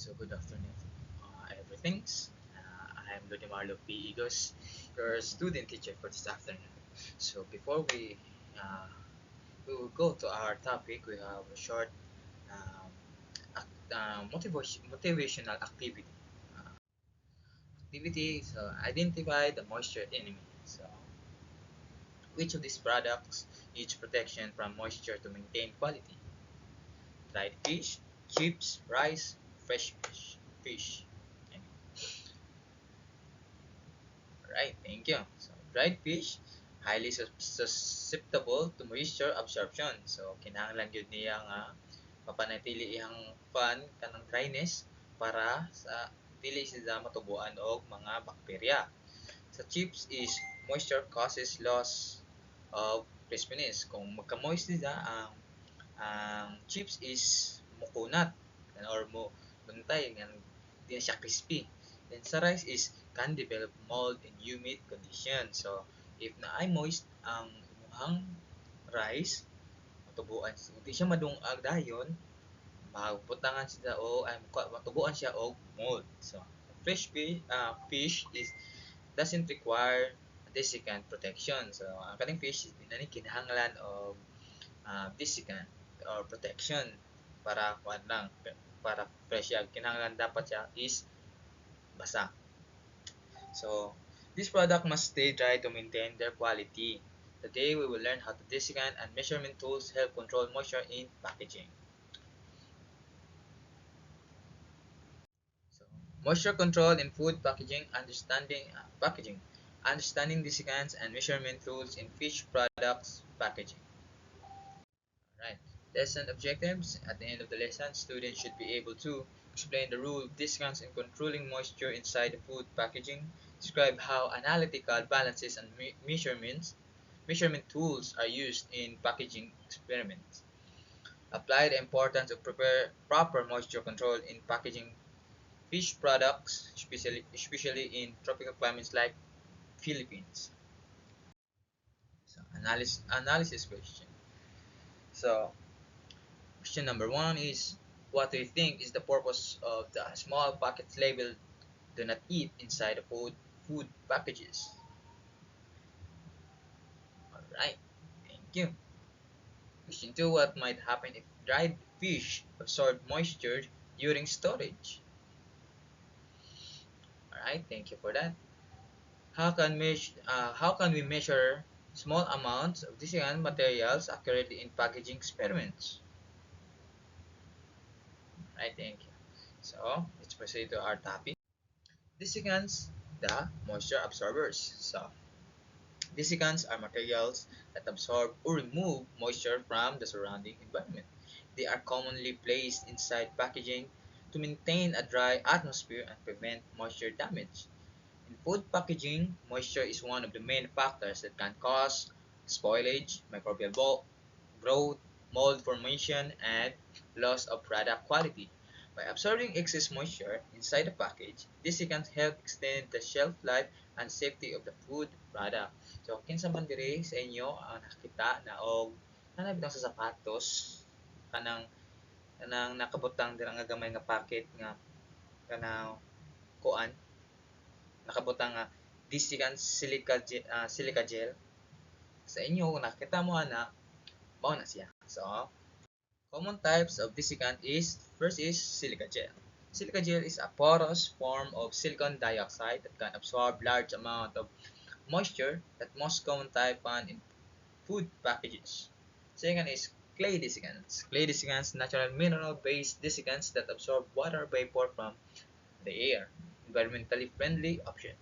So good afternoon, everything. I am Lodimarlo P. Igos, your student teacher for this afternoon. So before we will go to our topic, we have a short um, motivational activity. Uh, Activity is identify the moisture enemy. So which of these products needs protection from moisture to maintain quality? Dried fish, chips, rice, fresh fish. Fish. Okay. Right, thank you. So, dried fish, highly susceptible to moisture absorption. So, kinahanglan yun niya nga mapanatili iyang fan kanang dryness para sa dili sila matubuan og mga bakterya. Sa chips is moisture causes loss of crispiness. Kung magka-moist sila, ang chips is mukunat or mo buntay nga di na siya crispy. Then sa rice is can develop mold in humid conditions. So if na ay moist ang imuhang rice, matubuan di siya madungag dayon, maputangan sila o ay matubuan siya og mold. So fish is doesn't require desiccant protection. So ang kaning fish is dinani kinahanglan og desiccant or protection para kuan lang para fresh yan. Kinahanglan dapat siya is basa. So, this product must stay dry to maintain their quality. Today, we will learn how to desiccant and measurement tools help control moisture in packaging. So, moisture control in food packaging, understanding desiccants and measurement tools in fish products packaging. Right. Lesson objectives. At the end of the lesson, students should be able to explain the rule of desiccants in controlling moisture inside the food packaging, describe how analytical balances and measurement tools are used in packaging experiments, apply the importance of proper moisture control in packaging fish products, especially in tropical climates like Philippines. So, analysis question. So, question number one is, what do you think is the purpose of the small packets labeled "Do not eat" inside the food packages? Alright, thank you. Question two, what might happen if dried fish absorb moisture during storage? Alright, thank you for that. How can we measure small amounts of these materials accurately in packaging experiments? Alright, thank you. So, let's proceed to our topic. Desiccants, the moisture absorbers. So, desiccants are materials that absorb or remove moisture from the surrounding environment. They are commonly placed inside packaging to maintain a dry atmosphere and prevent moisture damage. In food packaging, moisture is one of the main factors that can cause spoilage, microbial growth, mold formation, and loss of product quality. By absorbing excess moisture inside the package, this can help extend the shelf life and safety of the food product. So, kinsa man diri sa inyo ang nakita na og kanang bitang sa sapatos kanang kanang nakabutang dira nga gamay nga packet nga kanang kuan nakabutang nga desiccant silica gel sa inyo kung nakita mo ana mao na siya. So, common types of desiccant is first is silica gel. Silica gel is a porous form of silicon dioxide that can absorb large amount of moisture that most common type found in food packages. Second is clay desiccants. Clay desiccants natural mineral-based desiccants that absorb water vapor from the air. Environmentally friendly option.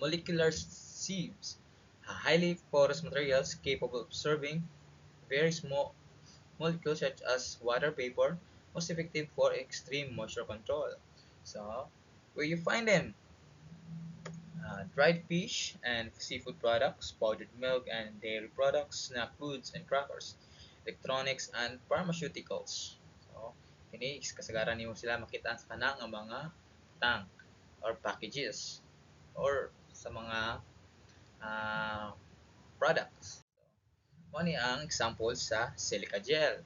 Molecular sieves, highly porous materials capable of absorbing very small molecules such as water vapor, most effective for extreme moisture control. So, where you find them? Dried fish and seafood products, powdered milk and dairy products, snack foods and crackers, electronics and pharmaceuticals. So, kini kasagaran nimo sila makita sa kanang nga mga tank or packages or sa mga products. So, mo ni ang example sa silica gel.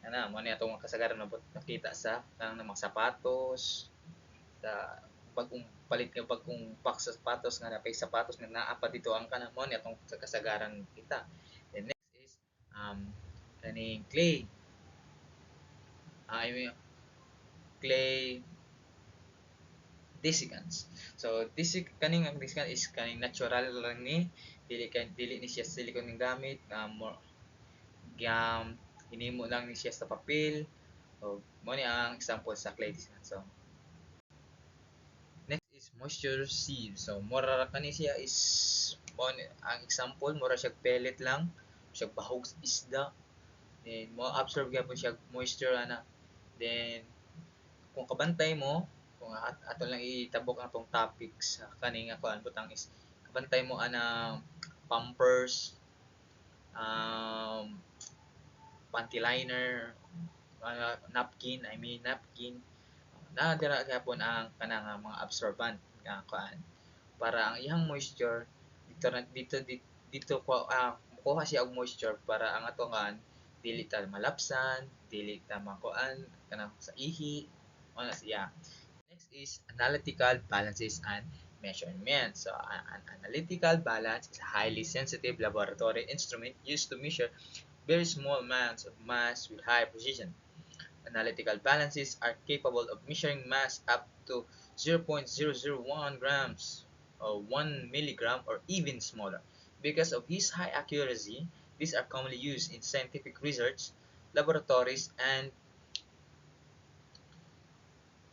Kana mo ni atong kasagaran mabot nakita sa kanang mga sapatos, sa bagong palit nga bagong box sa sapatos nga napay sapatos nga naa pa dito ang kanang mo ni atong kasagaran kita. And next is kaning clay. I mean clay desiccants. So kaning ang desiccant is kaning natural lang ni dili ni siya silikon ng gamit more gam hinimo lang ni siya sa papel. So mo ni ang example sa clay desiccant. So next is moisture sieve. So mura ra kani siya is mo ang example mura siya pellet lang, siya bahog sa isda. Then mo absorb gyapon siya moisture ana. Then kung kabantay mo, kung ato lang itabok ang tong topic sa kaning ako ang butang is kabantay mo ana pampers, um, panty liner, napkin, I mean napkin, na dira gyapon ang kanang mga absorbent nga kuan para ang iyang moisture dito ko kuha siya og moisture para ang ato kan dili ta malapsan, dili ta makuan kanang sa ihi, wala siya. Next is analytical balances and measurement. So, an analytical balance is a highly sensitive laboratory instrument used to measure very small amounts of mass with high precision. Analytical balances are capable of measuring mass up to 0.001 grams or 1 milligram or even smaller. Because of this high accuracy, these are commonly used in scientific research, laboratories, and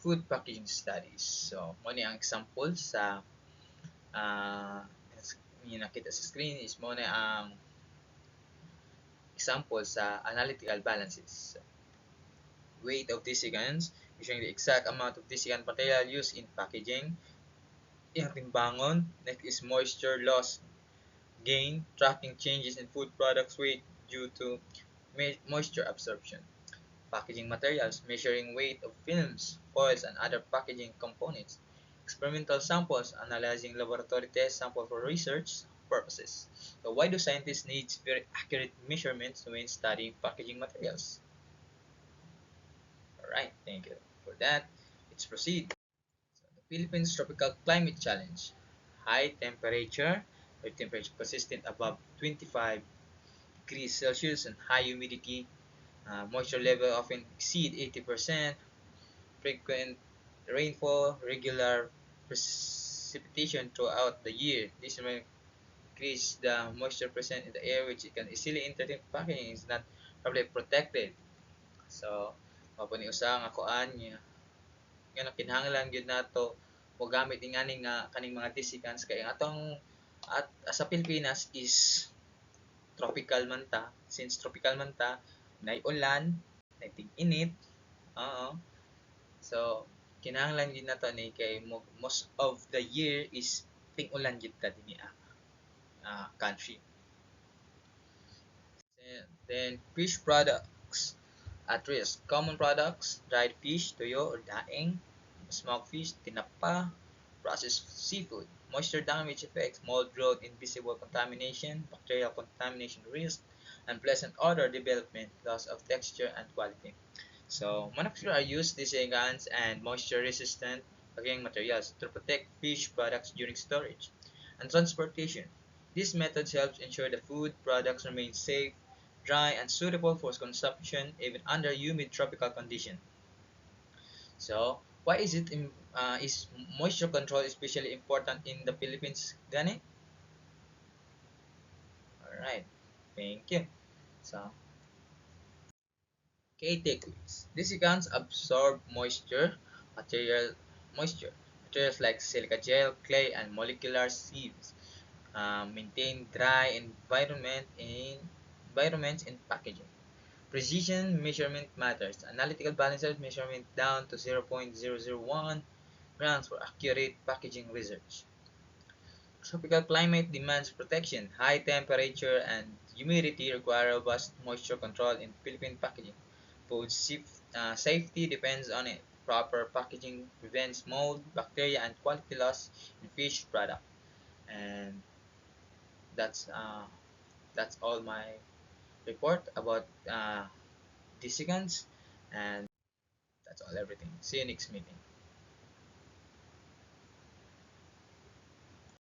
food packaging studies. So, mo ni ang example sa uh, yung nakita sa screen is mo na ang example sa analytical balances. So, weight of desiccants, measuring the exact amount of desiccant material used in packaging. Iyang timbangon. Next is moisture loss gain, tracking changes in food products weight due to moisture absorption. Packaging materials, measuring weight of films, foils, and other packaging components. Experimental samples, analyzing laboratory test sample for research purposes. So why do scientists need very accurate measurements when studying packaging materials? Alright, thank you for that. Let's proceed. So, the Philippines Tropical Climate Challenge. High temperature, or temperature persistent above 25 degrees Celsius and high humidity. Moisture level often exceed 80%. Frequent rainfall, regular precipitation throughout the year. This may increase the moisture present in the air which it can easily enter the packaging is not properly protected. So, mapuni usa nga kuan niya nga kinahanglan gyud nato mo gamit ingani nga kaning mga desiccants kay ang atong at sa Pilipinas is tropical man ta. Since tropical man ta, nay ulan, nay tig-init. Oo. So, kinahanglan gyud nato ni kay most of the year is ting-ulan gyud ta dinhi country. Then fish products at risk. Common products, dried fish, tuyo or daing, smoked fish, tinapa, processed seafood. Moisture damage effects, mold growth, invisible contamination, bacterial contamination risk, unpleasant odor development, loss of texture and quality. So, manufacturers are used disinfectants and moisture-resistant packaging materials to protect fish products during storage and transportation. These methods help ensure the food products remain safe, dry, and suitable for consumption even under humid tropical conditions. So, why is moisture control especially important in the Philippines, Gani? All right, thank you. So, key takeaways. These gums absorb moisture. Materials like silica gel, clay, and molecular sieves maintain dry environments in packaging. Precision measurement matters. Analytical balances measurement down to 0.001 grams for accurate packaging research. Tropical climate demands protection. High temperature and humidity require robust moisture control in Philippine packaging. Safety depends on it. Proper packaging prevents mold, bacteria, and quality loss in fish product. And that's all my report about desiccants, and that's all everything. See you next meeting.